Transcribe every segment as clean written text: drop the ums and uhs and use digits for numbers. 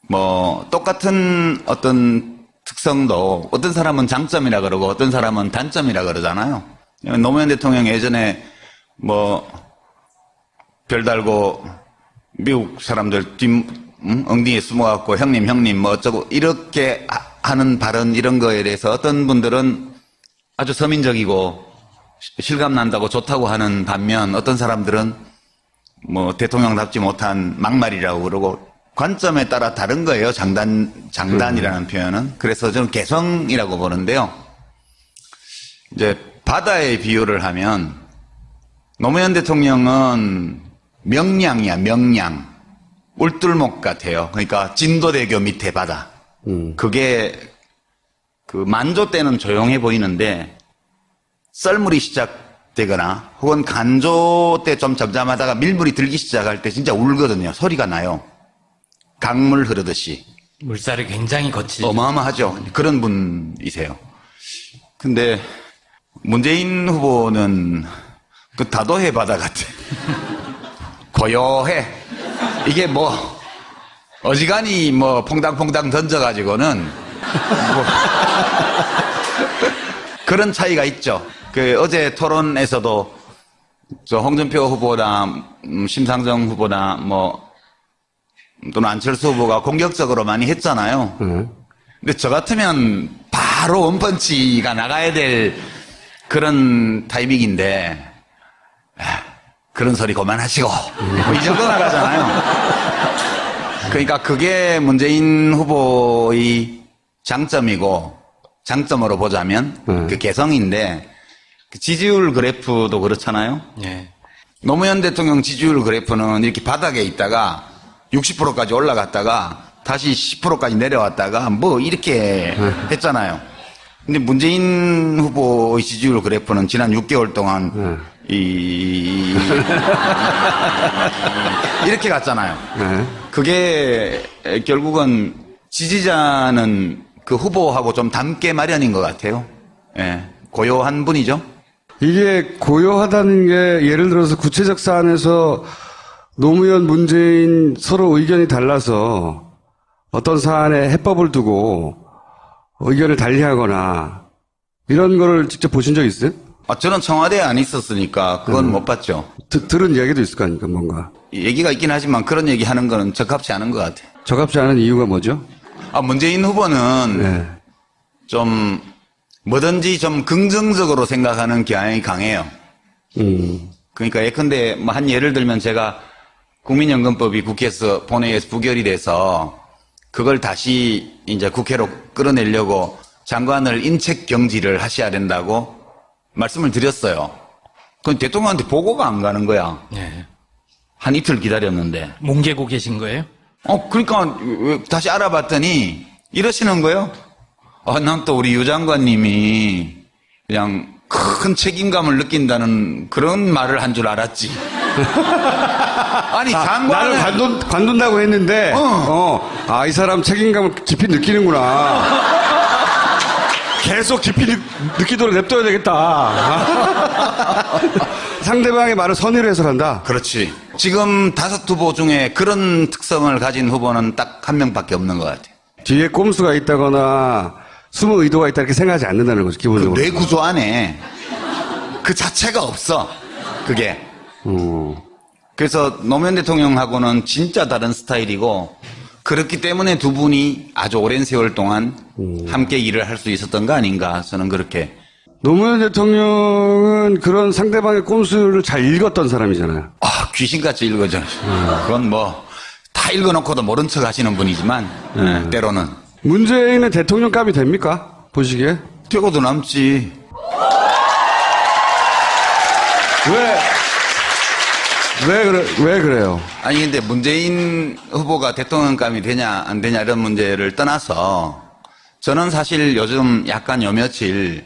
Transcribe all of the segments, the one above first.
뭐 똑같은 어떤 특성도 어떤 사람은 장점이라 그러고 어떤 사람은 단점이라 그러잖아요. 노무현 대통령 예전에 뭐 별달고 미국 사람들 엉덩이에 숨어갖고 형님 뭐 어쩌고 이렇게 하는 발언 이런 거에 대해서 어떤 분들은 아주 서민적이고 실감 난다고 좋다고 하는 반면 어떤 사람들은 뭐 대통령답지 못한 막말이라고 그러고 관점에 따라 다른 거예요. 장단이라는 표현은. 그래서 저는 개성이라고 보는데요. 이제 바다에 비유를 하면 노무현 대통령은 명량이야, 명량. 울tur목 같아요. 그러니까 진도대교 밑에 바다. 그게 그 만조 때는 조용해 보이는데 썰물이 시작되거나 혹은 간조 때 좀 잠잠하다가 밀물이 들기 시작할 때 진짜 울거든요. 소리가 나요. 강물 흐르듯이. 물살이 굉장히 거칠죠. 어마어마하죠. 그런 분이세요. 근데 문재인 후보는 그 다도해 바다 같아. 고요해. 이게 뭐 어지간히 뭐 퐁당퐁당 던져가지고는 뭐 그런 차이가 있죠. 그 어제 토론에서도 저 홍준표 후보나 심상정 후보나 뭐 또는 안철수 후보가 공격적으로 많이 했잖아요. 근데 저 같으면 바로 원펀치가 나가야 될 그런 타이밍인데 그런 소리 그만하시고 뭐 이 정도 나가잖아요. 그러니까 그게 문재인 후보의 장점이고 장점으로 보자면 그 개성인데 그 지지율 그래프도 그렇잖아요. 네. 노무현 대통령 지지율 그래프는 이렇게 바닥에 있다가 60%까지 올라갔다가 다시 10%까지 내려왔다가 뭐 이렇게 했잖아요. 근데 문재인 후보의 지지율 그래프는 지난 6개월 동안 이렇게 갔잖아요. 그게 결국은 지지자는 그 후보하고 좀 닮게 마련인 것 같아요. 예, 고요한 분이죠. 이게 고요하다는 게 예를 들어서 구체적 사안에서 노무현, 문재인 서로 의견이 달라서 어떤 사안에 해법을 두고 의견을 달리하거나 이런 거를 직접 보신 적 있어요? 저는 청와대에 안 있었으니까 그건 못 봤죠. 들은 이야기도 있을 거 아닙니까, 뭔가. 얘기가 있긴 하지만 그런 얘기 하는 거는 적합치 않은 것 같아요. 적합지 않은 이유가 뭐죠? 문재인 후보는 네. 좀 뭐든지 좀 긍정적으로 생각하는 경향이 강해요. 그러니까 예컨대 뭐 한 예를 들면 제가 국민연금법이 국회에서 본회의에서 부결이 돼서 그걸 다시 이제 국회로 끌어내려고 장관을 인책 경질을 하셔야 된다고 말씀을 드렸어요. 그건 대통령한테 보고가 안 가는 거야. 네. 한 이틀 기다렸는데. 뭉개고 계신 거예요? 그러니까 다시 알아봤더니 이러시는 거예요. 난 또 우리 유 장관님이 그냥 큰 책임감을 느낀다는 그런 말을 한 줄 알았지. 아니 장관을 나를 관둔다고 했는데, 이 사람 책임감을 깊이 느끼는구나. 계속 깊이 느끼도록 냅둬야 되겠다. 상대방의 말을 선의로 해석한다. 그렇지. 지금 5 후보 중에 그런 특성을 가진 후보는 딱 한 명밖에 없는 것 같아요. 뒤에 꼼수가 있다거나 숨은 의도가 있다 이렇게 생각하지 않는다는 거죠, 기본적으로. 그 뇌 구조 안에 그 자체가 없어. 그게. 그래서 노무현 대통령하고는 진짜 다른 스타일이고 그렇기 때문에 두 분이 아주 오랜 세월 동안 함께 일을 할 수 있었던 거 아닌가 저는 그렇게. 노무현 대통령은 그런 상대방의 꼼수를 잘 읽었던 사람이잖아요. 귀신같이 읽어져. 그건 뭐 다 읽어놓고도 모른 척 하시는 분이지만 때로는. 문재인은 대통령감이 됩니까? 보시기에? 되고도 남지. 왜 그래요? 아니 근데 문재인 후보가 대통령감이 되냐 안 되냐 이런 문제를 떠나서 저는 사실 요즘 약간 요 며칠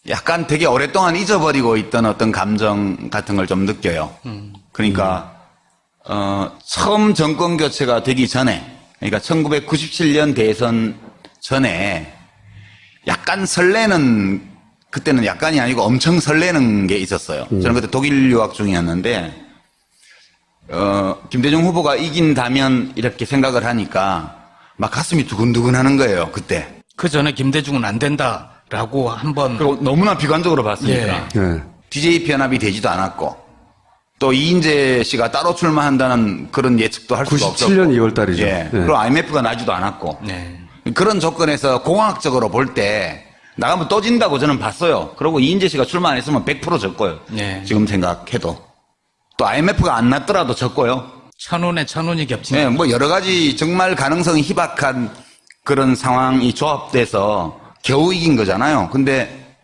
약간 되게 오랫동안 잊어버리고 있던 어떤 감정 같은 걸 좀 느껴요. 그러니까 처음 정권 교체가 되기 전에, 그러니까 1997년 대선 전에 약간 설레는, 그때는 약간이 아니고 엄청 설레는 게 있었어요. 저는 그때 독일 유학 중이었는데 김대중 후보가 이긴다면 이렇게 생각을 하니까 막 가슴이 두근두근 하는 거예요, 그때. 그 전에 김대중은 안 된다라고 한번 그리고 너무나 비관적으로 봤으니까. 예. DJ 편합이 되지도 않았고, 또 이인재 씨가 따로 출마한다는 그런 예측도 할 수가 없었고. 97년 2월 달이죠. 예. 그리고 IMF가 나지도 않았고. 네. 그런 조건에서 공학적으로 볼 때 나가면 또 진다고 저는 봤어요. 그리고 이인재 씨가 출마 안 했으면 100% 졌고요. 네. 지금 생각해도. 또 IMF가 안 났더라도 졌고요. 천운에 천운이 겹친 예, 뭐 여러 가지 정말 가능성이 희박한 그런 상황이 조합돼서 겨우 이긴 거잖아요. 근데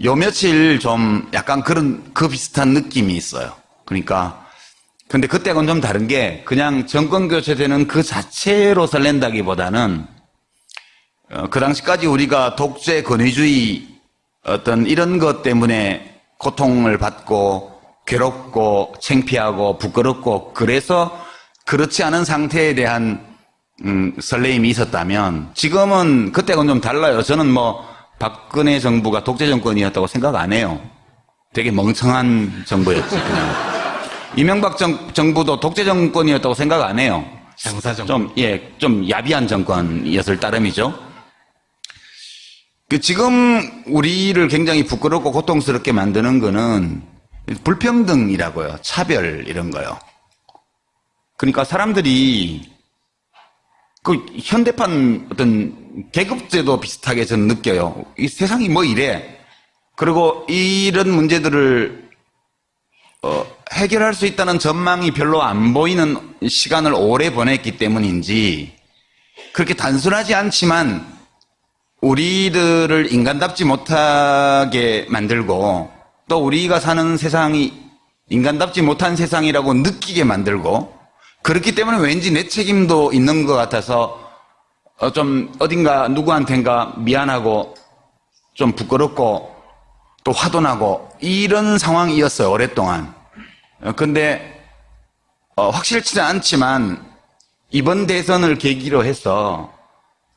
요 며칠 좀 약간 그 비슷한 느낌이 있어요. 그러니까 근데 그때하고는 좀 다른 게 그냥 정권 교체되는 그 자체로 설렌다기보다는 그 당시까지 우리가 독재 권위주의 어떤 이런 것 때문에 고통을 받고 괴롭고 창피하고 부끄럽고 그래서 그렇지 않은 상태에 대한 설레임이 있었다면 지금은 그때하고는 좀 달라요. 저는 뭐 박근혜 정부가 독재 정권이었다고 생각 안 해요. 되게 멍청한 정부였지. 그냥. 이명박 정부도 독재 정권이었다고 생각 안 해요. 장사정권. 좀 야비한 정권이었을 따름이죠. 지금 우리를 굉장히 부끄럽고 고통스럽게 만드는 거는 불평등이라고요. 차별 이런 거요. 그러니까 사람들이 그 현대판 어떤 계급제도 비슷하게 저는 느껴요. 이 세상이 뭐 이래. 그리고 이런 문제들을 해결할 수 있다는 전망이 별로 안 보이는 시간을 오래 보냈기 때문인지 그렇게 단순하지 않지만 우리들을 인간답지 못하게 만들고 또 우리가 사는 세상이 인간답지 못한 세상이라고 느끼게 만들고 그렇기 때문에 왠지 내 책임도 있는 것 같아서 좀 어딘가 누구한텐가 미안하고 좀 부끄럽고 또 화도 나고 이런 상황이었어요. 오랫동안. 근데 확실치는 않지만 이번 대선을 계기로 해서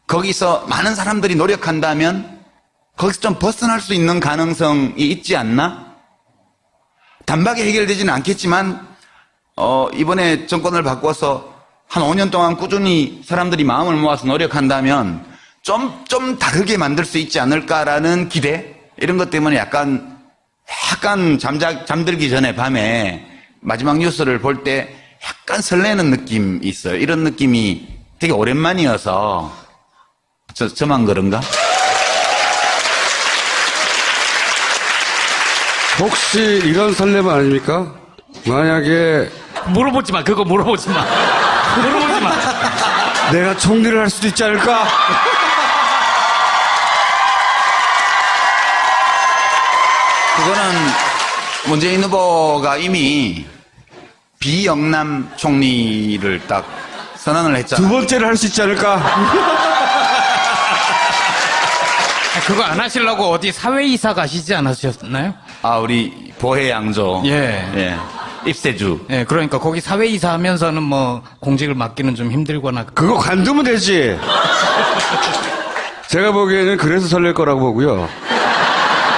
거기서 많은 사람들이 노력한다면 거기서 좀 벗어날 수 있는 가능성이 있지 않나? 단박에 해결되지는 않겠지만 이번에 정권을 바꿔서 한 5년 동안 꾸준히 사람들이 마음을 모아서 노력한다면 좀 다르게 만들 수 있지 않을까라는 기대? 이런 것 때문에 약간 잠들기 전에 밤에 마지막 뉴스를 볼 때 약간 설레는 느낌이 있어요. 이런 느낌이 되게 오랜만이어서 저만 그런가? 혹시 이런 설렘 아닙니까? 만약에 물어보지 마. 그거 물어보지 마. 물어보지 마. 내가 총리를 할 수도 있지 않을까? 그거는 문재인 후보가 이미 비영남 총리를 딱 선언을 했잖아요. 두 번째를 할 수 있지 않을까? 그거 안 하시려고 어디 사회이사 가시지 않으셨나요? 우리 보혜 양조. 예. 입세주. 예, 그러니까 거기 사회이사 하면서는 뭐 공직을 맡기는 좀 힘들거나. 그거 관두면 되지. 제가 보기에는 그래서 설렐 거라고 보고요.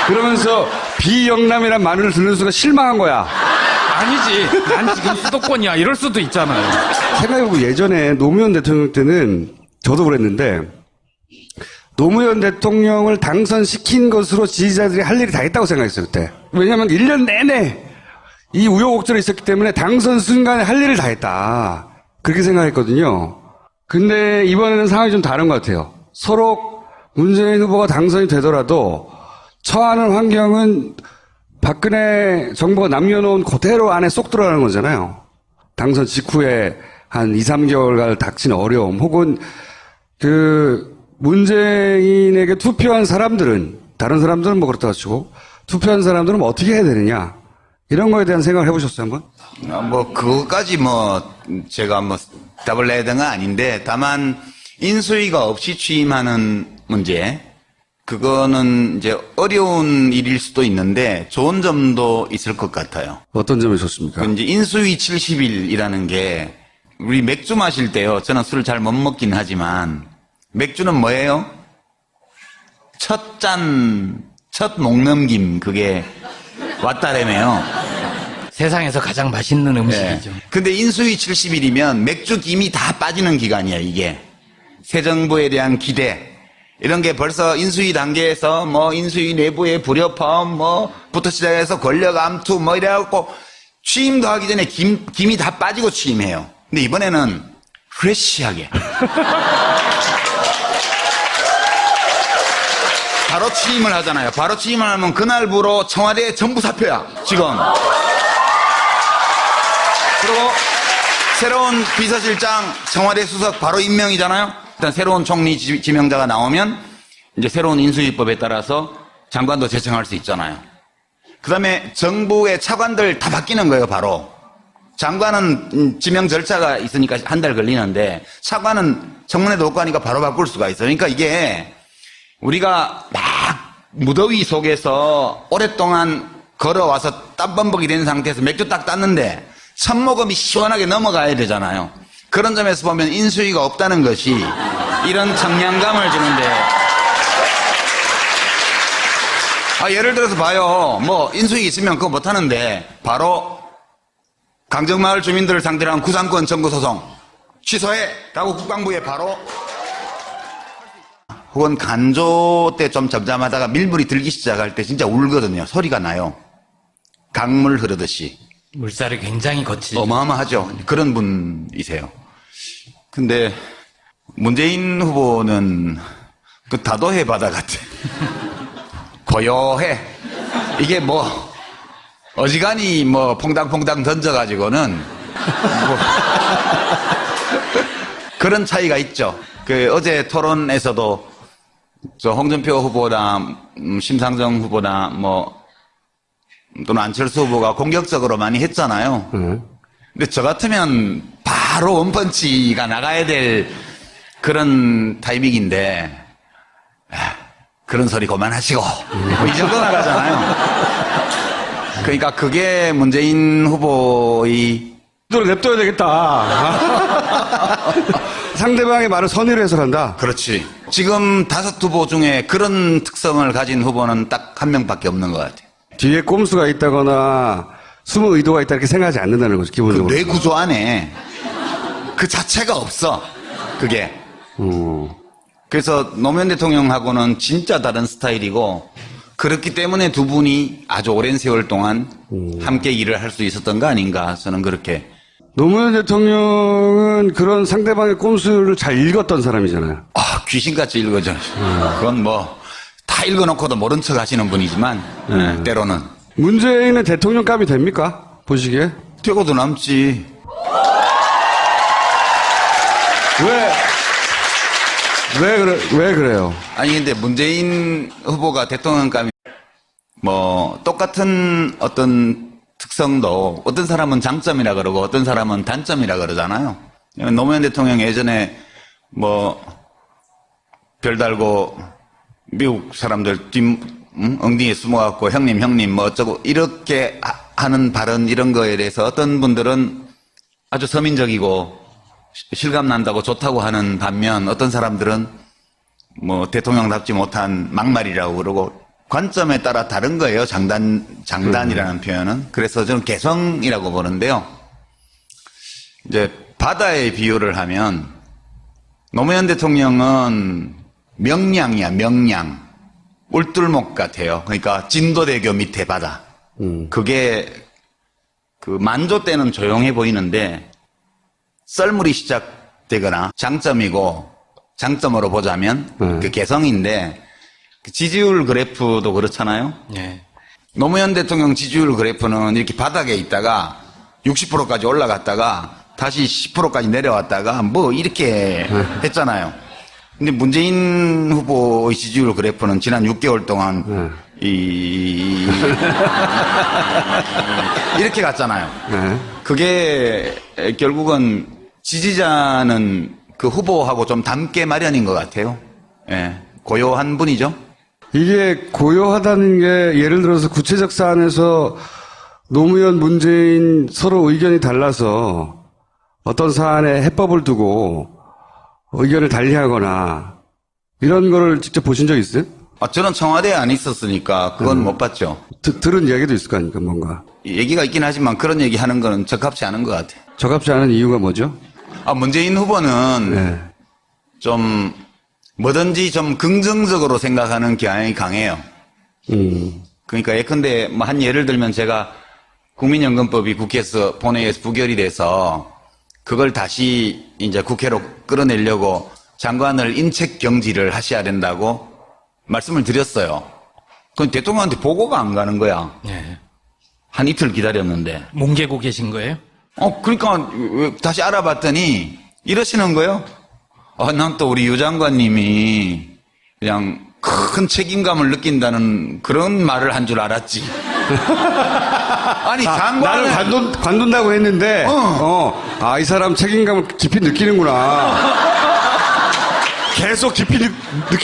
그러면서 비영남이란 말을 듣는 순간 실망한 거야. 아니지. 난 지금 수도권이야. 이럴 수도 있잖아요. 생각해보면 예전에 노무현 대통령 때는 저도 그랬는데 노무현 대통령을 당선시킨 것으로 지지자들이 할 일이 다 했다고 생각했어요, 그때. 왜냐하면 1년 내내 이 우여곡절이 있었기 때문에 당선 순간에 할 일을 다 했다. 그렇게 생각했거든요. 근데 이번에는 상황이 좀 다른 것 같아요. 서로 문재인 후보가 당선이 되더라도 처하는 환경은 박근혜 정부가 남겨놓은 그대로 안에 쏙 들어가는 거잖아요. 당선 직후에 한 2, 3개월간 닥친 어려움 혹은 문재인에게 투표한 사람들은 다른 사람들은 뭐 그렇다 치고 투표한 사람들은 뭐 어떻게 해야 되느냐 이런 거에 대한 생각을 해보셨어요 한번? 뭐 그거까지 제가 답을 내야 되는 건 아닌데 다만 인수위가 없이 취임하는 문제 그거는 이제 어려운 일일 수도 있는데 좋은 점도 있을 것 같아요. 어떤 점이 좋습니까? 이제 인수위 70일이라는 게 우리 맥주 마실 때요. 저는 술을 잘 못 먹긴 하지만 맥주는 뭐예요? 첫 목 넘김 그게 왔다라며요. 세상에서 가장 맛있는 음식이죠. 예. 근데 인수위 70일이면 맥주 김이 다 빠지는 기간이야, 이게. 새 정부에 대한 기대. 이런 게 벌써 인수위 단계에서 뭐 인수위 내부의 불협화음 뭐부터 시작해서 권력 암투 뭐 이래갖고 취임도 하기 전에 김이 다 빠지고 취임해요. 근데 이번에는 프레시하게. 바로 취임을 하잖아요. 바로 취임을 하면 그날부로 청와대 전부 사표야, 지금. 그리고 새로운 비서실장, 청와대 수석 바로 임명이잖아요. 일단 새로운 총리 지명자가 나오면 이제 새로운 인수위법에 따라서 장관도 제청할 수 있잖아요. 그 다음에 정부의 차관들 다 바뀌는 거예요, 바로. 장관은 지명 절차가 있으니까 한 달 걸리는데 차관은 청문회도 없고 하니까 바로 바꿀 수가 있어요. 그러니까 이게 우리가 막 무더위 속에서 오랫동안 걸어와서 땀범벅이 된 상태에서 맥주 딱 땄는데 첫 모금이 시원하게 넘어가야 되잖아요. 그런 점에서 보면 인수위가 없다는 것이 이런 청량감을 주는데, 예를 들어서 봐요. 뭐 인수위 있으면 그거 못하는데 바로 강정마을 주민들을 상대로 한 구상권 청구 소송 취소해! 라고 국방부에 바로, 혹은 간조 때 좀 잠잠하다가 밀물이 들기 시작할 때 진짜 울거든요. 소리가 나요. 강물 흐르듯이. 물살이 굉장히 거칠죠. 어마어마하죠. 그런 분이세요. 근데 문재인 후보는 그 다도해 바다 같아. 고요해. 이게 뭐 어지간히 뭐 퐁당퐁당 던져가지고는 뭐 그런 차이가 있죠. 그 어제 토론에서도 저 홍준표 후보나 심상정 후보나 뭐 또는 안철수 후보가 공격적으로 많이 했잖아요. 근데 저 같으면 바로 원펀치가 나가야 될 그런 타이밍인데 그런 소리 그만하시고 이 정도 나가잖아요. 그러니까 그게 문재인 후보의 또 냅둬야 되겠다. 상대방의 말을 선의로 해석한다. 그렇지. 지금 5 후보 중에 그런 특성을 가진 후보는 딱 한 명밖에 없는 것 같아요. 뒤에 꼼수가 있다거나 숨은 의도가 있다 이렇게 생각하지 않는다는 거죠, 그 기본적으로. 뇌 구조 안에 그 자체가 없어. 그게. 그래서 노무현 대통령하고는 진짜 다른 스타일이고 그렇기 때문에 두 분이 아주 오랜 세월 동안 함께 일을 할 수 있었던 거 아닌가 저는 그렇게. 노무현 대통령은 그런 상대방의 꼼수를 잘 읽었던 사람이잖아요. 귀신같이 읽어져. 그건 뭐 다 읽어놓고도 모른 척 하시는 분이지만 때로는. 문재인은 대통령감이 됩니까? 보시기에? 되고도 남지. 왜 그래요? 아니 근데 문재인 후보가 대통령감이 뭐 똑같은 어떤 특성도 어떤 사람은 장점이라 그러고 어떤 사람은 단점이라 그러잖아요. 노무현 대통령 예전에 뭐 별달고 미국 사람들 엉덩이에 숨어갖고 형님 뭐 어쩌고 이렇게 하는 발언 이런 거에 대해서 어떤 분들은 아주 서민적이고 실감 난다고 좋다고 하는 반면 어떤 사람들은 뭐 대통령답지 못한 막말이라고 그러고 관점에 따라 다른 거예요. 장단이라는 표현은. 그래서 저는 개성이라고 보는데요. 이제 바다에 비유를 하면 노무현 대통령은 명량이야, 명량. 울tur목 같아요. 그러니까 진도대교 밑에 바다. 그게 그 만조 때는 조용해 보이는데 썰물이 시작되거나 장점이고 장점으로 보자면 그 개성인데 그 지지율 그래프도 그렇잖아요. 네. 노무현 대통령 지지율 그래프는 이렇게 바닥에 있다가 60%까지 올라갔다가 다시 10%까지 내려왔다가 뭐 이렇게 했잖아요. 근데 문재인 후보의 지지율 그래프는 지난 6개월 동안 이렇게 갔잖아요. 그게 결국은 지지자는 그 후보하고 좀 닮게 마련인 것 같아요. 예, 고요한 분이죠. 이게 고요하다는 게 예를 들어서 구체적 사안에서 노무현, 문재인 서로 의견이 달라서 어떤 사안에 해법을 두고 의견을 달리하거나 이런 거를 직접 보신 적 있어요? 저는 청와대에 안 있었으니까 그건 못 봤죠. 들은 이야기도 있을 거 아닙니까, 뭔가. 얘기가 있긴 하지만 그런 얘기 하는 거는 적합치 않은 것 같아요. 적합지 않은 이유가 뭐죠? 문재인 후보는 네. 좀 뭐든지 좀 긍정적으로 생각하는 경향이 강해요. 그러니까 예컨대 뭐 한 예를 들면 제가 국민연금법이 국회에서 본회의에서 부결이 돼서 그걸 다시 이제 국회로 끌어내려고 장관을 인책 경질을 하셔야 된다고 말씀을 드렸어요. 그건 대통령한테 보고가 안 가는 거야. 예. 한 이틀 기다렸는데. 뭉개고 계신 거예요? 그러니까 다시 알아봤더니 이러시는 거예요. 난 또 우리 유 장관님이 그냥 큰 책임감을 느낀다는 그런 말을 한 줄 알았지. 아니 장관을 나는 관둔다고 했는데, 이 사람 책임감을 깊이 느끼는구나. 계속 깊이 느끼